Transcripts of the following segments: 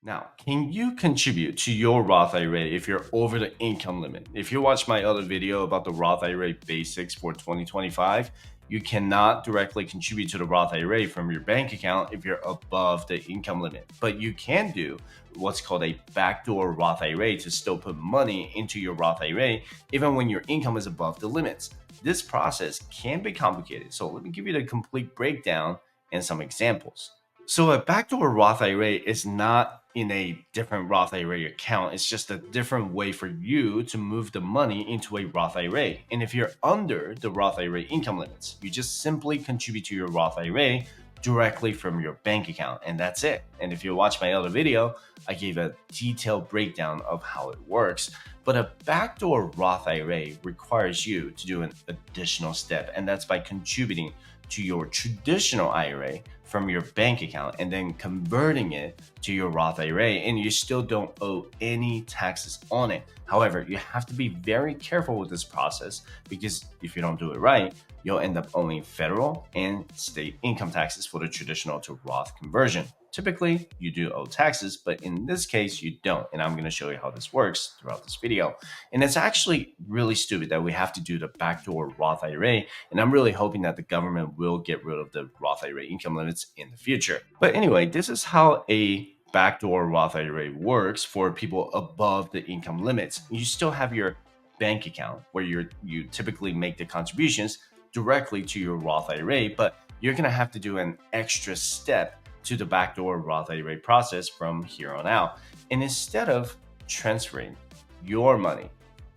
Now, can you contribute to your Roth IRA if you're over the income limit? If you watch my other video about the Roth IRA basics for 2025, you cannot directly contribute to the Roth IRA from your bank account if you're above the income limit. But you can do what's called a backdoor Roth IRA to still put money into your Roth IRA even when your income is above the limits. This process can be complicated, so let me give you the complete breakdown and some examples. So a backdoor Roth IRA is not in a different Roth IRA account. It's just a different way for you to move the money into a Roth IRA. And if you're under the Roth IRA income limits, you just simply contribute to your Roth IRA directly from your bank account, and that's it. And if you watch my other video, I gave a detailed breakdown of how it works. But a backdoor Roth IRA requires you to do an additional step, and that's by contributing to your traditional IRA from your bank account and then converting it to your Roth IRA, and you still don't owe any taxes on it. However, you have to be very careful with this process because if you don't do it right, you'll end up owing federal and state income taxes for the traditional to Roth conversion. Typically, you do owe taxes, but in this case, you don't. And I'm going to show you how this works throughout this video. And it's actually really stupid that we have to do the backdoor Roth IRA. And I'm really hoping that the government will get rid of the Roth IRA income limits in the future. But anyway, this is how a backdoor Roth IRA works for people above the income limits. You still have your bank account where you typically make the contributions directly to your Roth IRA, but you're going to have to do an extra step to the backdoor Roth IRA process from here on out. And instead of transferring your money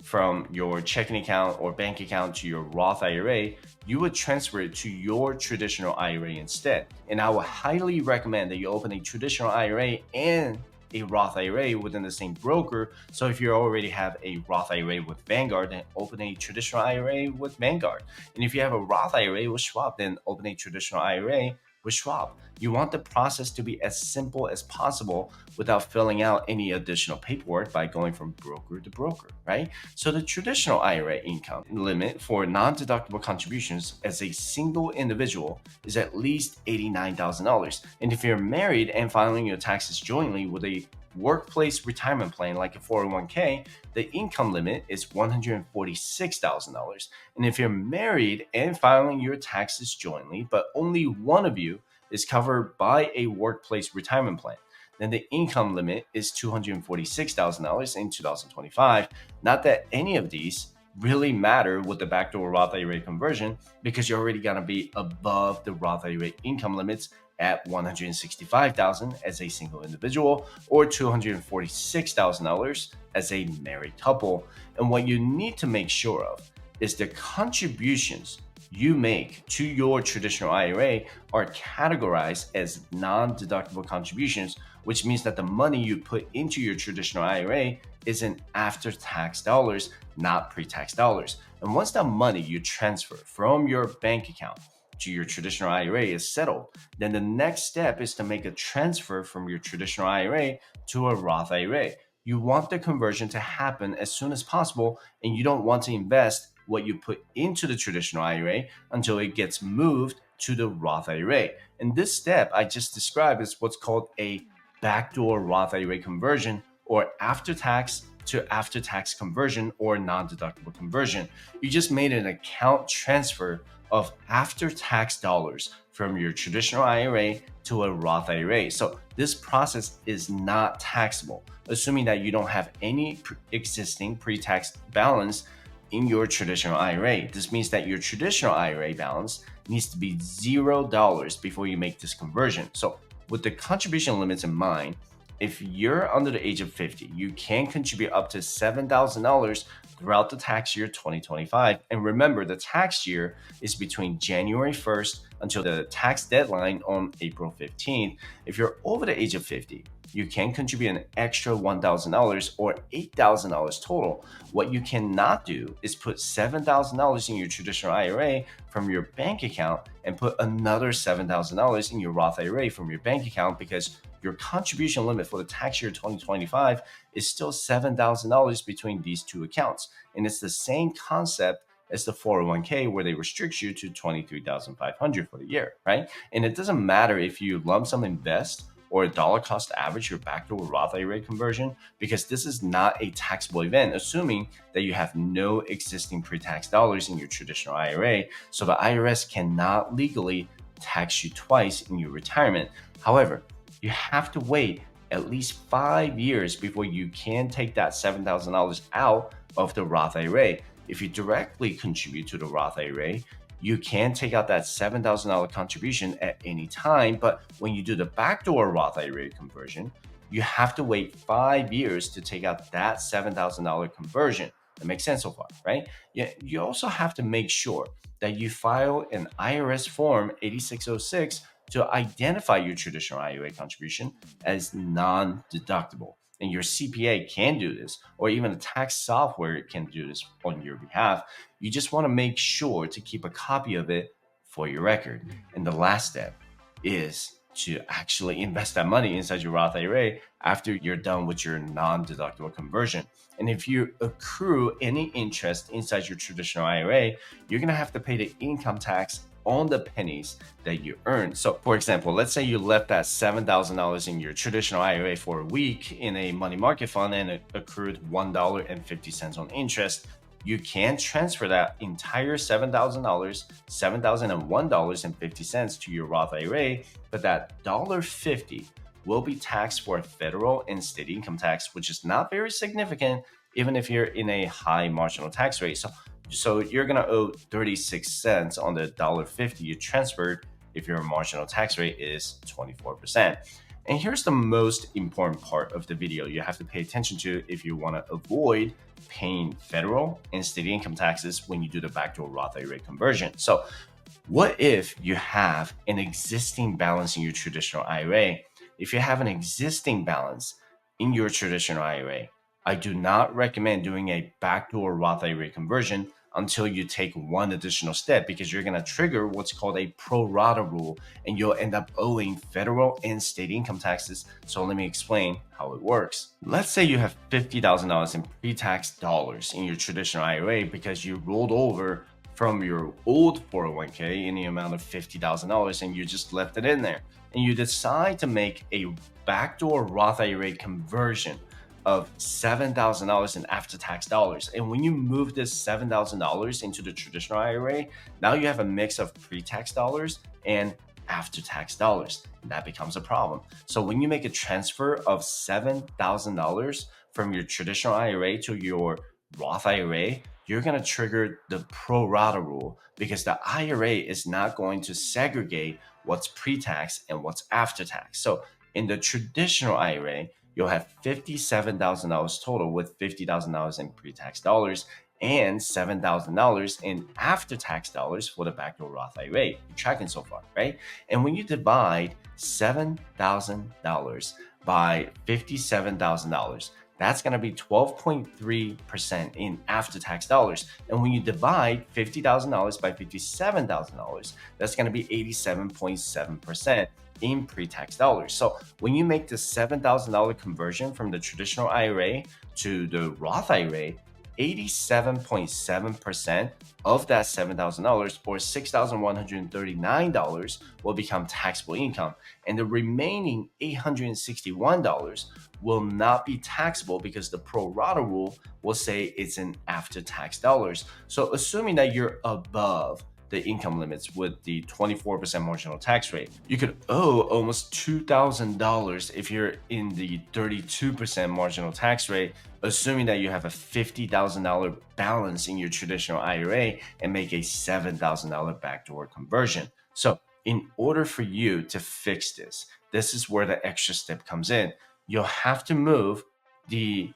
from your checking account or bank account to your Roth IRA, you would transfer it to your traditional IRA instead. And I would highly recommend that you open a traditional IRA and a Roth IRA within the same broker. So if you already have a Roth IRA with Vanguard, then open a traditional IRA with Vanguard. And if you have a Roth IRA with Schwab, then open a traditional IRA with Schwab. You want the process to be as simple as possible without filling out any additional paperwork by going from broker to broker, right? So the traditional IRA income limit for non-deductible contributions as a single individual is at least $89,000. And if you're married and filing your taxes jointly with a workplace retirement plan like a 401k, the income limit is $146,000. And if you're married and filing your taxes jointly, but only one of you is covered by a workplace retirement plan, then the income limit is $246,000 in 2025. Not that any of these really matter with the backdoor Roth IRA conversion because you're already going to be above the Roth IRA income limits at $165,000 as a single individual or $246,000 as a married couple. And what you need to make sure of is the contributions you make to your traditional IRA are categorized as non-deductible contributions, which means that the money you put into your traditional IRA isn't after-tax dollars, not pre-tax dollars. And once that money you transfer from your bank account to your traditional IRA is settled, then the next step is to make a transfer from your traditional IRA to a Roth IRA. You want the conversion to happen as soon as possible, and you don't want to invest what you put into the traditional IRA until it gets moved to the Roth IRA. And this step I just described is what's called a backdoor Roth IRA conversion, or after-tax to after-tax conversion, or non-deductible conversion. You just made an account transfer of after-tax dollars from your traditional IRA to a Roth IRA. So this process is not taxable, assuming that you don't have any existing pre-tax balance in your traditional IRA. This means that your traditional IRA balance needs to be $0 before you make this conversion. So with the contribution limits in mind, if you're under the age of 50, you can contribute up to $7,000 throughout the tax year 2025. And remember, the tax year is between January 1st until the tax deadline on April 15th. If you're over the age of 50, you can contribute an extra $1,000 or $8,000 total. What you cannot do is put $7,000 in your traditional IRA from your bank account and put another $7,000 in your Roth IRA from your bank account, because your contribution limit for the tax year 2025 is still $7,000 between these two accounts. And it's the same concept as the 401k, where they restrict you to $23,500 for the year, right? And it doesn't matter if you lump sum invest or dollar cost average your backdoor Roth IRA conversion, because this is not a taxable event, assuming that you have no existing pre-tax dollars in your traditional IRA. So the IRS cannot legally tax you twice in your retirement. However, you have to wait at least 5 years before you can take that $7,000 out of the Roth IRA. If you directly contribute to the Roth IRA, you can take out that $7,000 contribution at any time. But when you do the backdoor Roth IRA conversion, you have to wait 5 years to take out that $7,000 conversion. That makes sense so far, right? You also have to make sure that you file an IRS Form 8606 to identify your traditional IRA contribution as non-deductible. And your CPA can do this, or even a tax software can do this on your behalf. You just want to make sure to keep a copy of it for your record. And the last step is to actually invest that money inside your Roth IRA after you're done with your non-deductible conversion. And if you accrue any interest inside your traditional IRA, you're going to have to pay the income tax on the pennies that you earn. So for example, let's say you left that $7,000 in your traditional IRA for a week in a money market fund and it accrued $1.50 on interest. You can transfer that entire $7,000, $7,001.50 to your Roth IRA, but that $1.50 will be taxed for a federal and state income tax, which is not very significant, even if you're in a high marginal tax rate. So you're gonna owe 36 cents on the $1.50 you transferred if your marginal tax rate is 24%. And here's the most important part of the video you have to pay attention to if you want to avoid paying federal and state income taxes when you do the backdoor Roth IRA conversion. So what if you have an existing balance in your traditional IRA? If you have an existing balance in your traditional IRA, I do not recommend doing a backdoor Roth IRA conversion until you take one additional step, because you're going to trigger what's called a pro rata rule and you'll end up owing federal and state income taxes. So let me explain how it works. Let's say you have $50,000 in pre-tax dollars in your traditional IRA because you rolled over from your old 401k in the amount of $50,000 and you just left it in there. And you decide to make a backdoor Roth IRA conversion of $7,000 in after-tax dollars. And when you move this $7,000 into the traditional IRA, now you have a mix of pre-tax dollars and after-tax dollars. And that becomes a problem. So when you make a transfer of $7,000 from your traditional IRA to your Roth IRA, you're going to trigger the pro rata rule, because the IRA is not going to segregate what's pre-tax and what's after-tax. So in the traditional IRA, you'll have $57,000 total, with $50,000 in pre-tax dollars and $7,000 in after-tax dollars for the backdoor Roth IRA. You're tracking so far, right? And when you divide $7,000 by $57,000, that's going to be 12.3% in after-tax dollars. And when you divide $50,000 by $57,000, that's going to be 87.7% in pre-tax dollars. So when you make the $7,000 conversion from the traditional IRA to the Roth IRA, 87.7% of that $7,000, or $6,139, will become taxable income, and the remaining $861 will not be taxable, because the pro rata rule will say it's in after-tax dollars. So assuming that you're above the income limits with the 24% marginal tax rate, you could owe almost $2,000 if you're in the 32% marginal tax rate, assuming that you have a $50,000 balance in your traditional IRA and make a $7,000 backdoor conversion. So in order for you to fix this, this is where the extra step comes in. You'll have to move the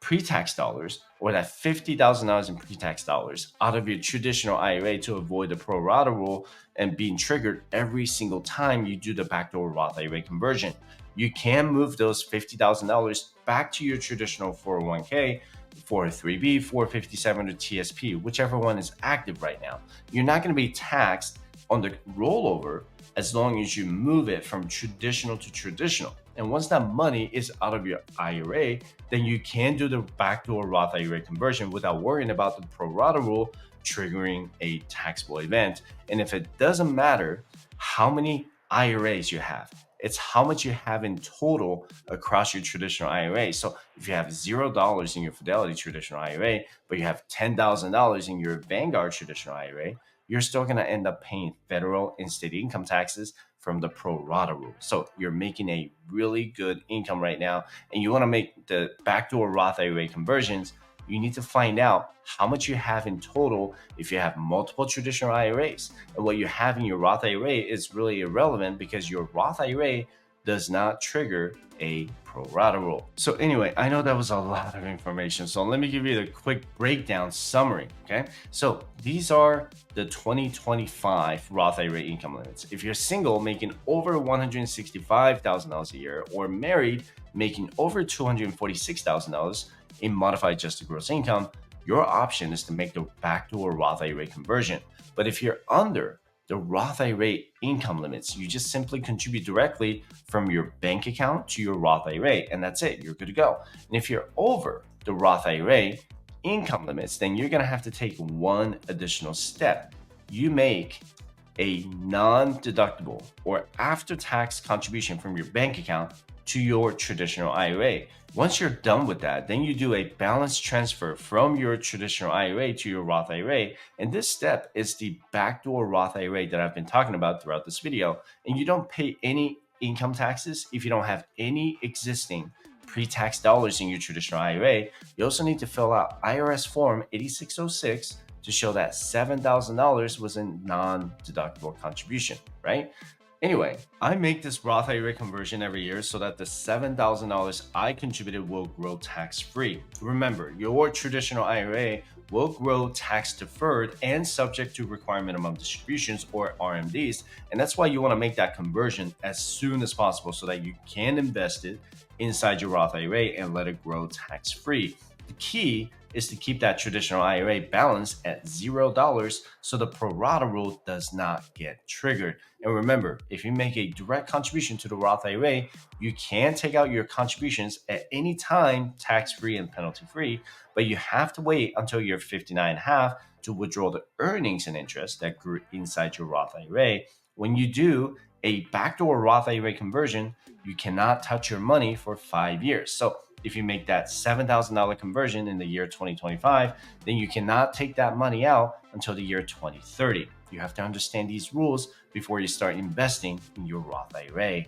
pre-tax dollars, or that $50,000 in pre-tax dollars, out of your traditional IRA to avoid the pro rata rule and being triggered every single time you do the backdoor Roth IRA conversion. You can move those $50,000 back to your traditional 401k, 403b, 457, or TSP, whichever one is active right now. You're not going to be taxed on the rollover as long as you move it from traditional to traditional. And once that money is out of your IRA, then you can do the backdoor Roth IRA conversion without worrying about the pro rata rule triggering a taxable event. And if it doesn't matter how many IRAs you have, It's how much you have in total across your traditional IRA. So if you have $0 in your Fidelity traditional IRA, but you have $10,000 in your Vanguard traditional IRA, you're still going to end up paying federal and state income taxes from the pro rata rule. So you're making a really good income right now, and you want to make the backdoor Roth IRA conversions. You need to find out how much you have in total if you have multiple traditional IRAs. And what you have in your Roth IRA is really irrelevant because your Roth IRA does not trigger a pro rata rule. So anyway, I know that was a lot of information. So let me give you the quick breakdown summary, okay? So these are the 2025 Roth IRA income limits. If you're single, making over $165,000 a year, or married, making over $246,000 in modified adjusted gross income, your option is to make the backdoor Roth IRA conversion. But if you're under the Roth IRA income limits, you just simply contribute directly from your bank account to your Roth IRA, and that's it. You're good to go. And if you're over the Roth IRA income limits, then you're going to have to take one additional step. You make a non-deductible or after-tax contribution from your bank account to your traditional IRA. Once you're done with that, then you do a balance transfer from your traditional IRA to your Roth IRA. And this step is the backdoor Roth IRA that I've been talking about throughout this video. And you don't pay any income taxes if you don't have any existing pre-tax dollars in your traditional IRA. You also need to fill out IRS Form 8606 to show that $7,000 was a non-deductible contribution, right? Anyway, I make this Roth IRA conversion every year so that the $7,000 I contributed will grow tax-free. Remember, your traditional IRA will grow tax-deferred and subject to required minimum distributions, or RMDs, and that's why you want to make that conversion as soon as possible so that you can invest it inside your Roth IRA and let it grow tax-free. The key is to keep that traditional IRA balance at $0 so the pro rata rule does not get triggered. And remember, if you make a direct contribution to the Roth IRA, you can take out your contributions at any time, tax-free and penalty-free, but you have to wait until you're 59 and a half to withdraw the earnings and interest that grew inside your Roth IRA. When you do a backdoor Roth IRA conversion, you cannot touch your money for 5 years. So if you make that $7,000 conversion in the year 2025, then you cannot take that money out until the year 2030. You have to understand these rules before you start investing in your Roth IRA.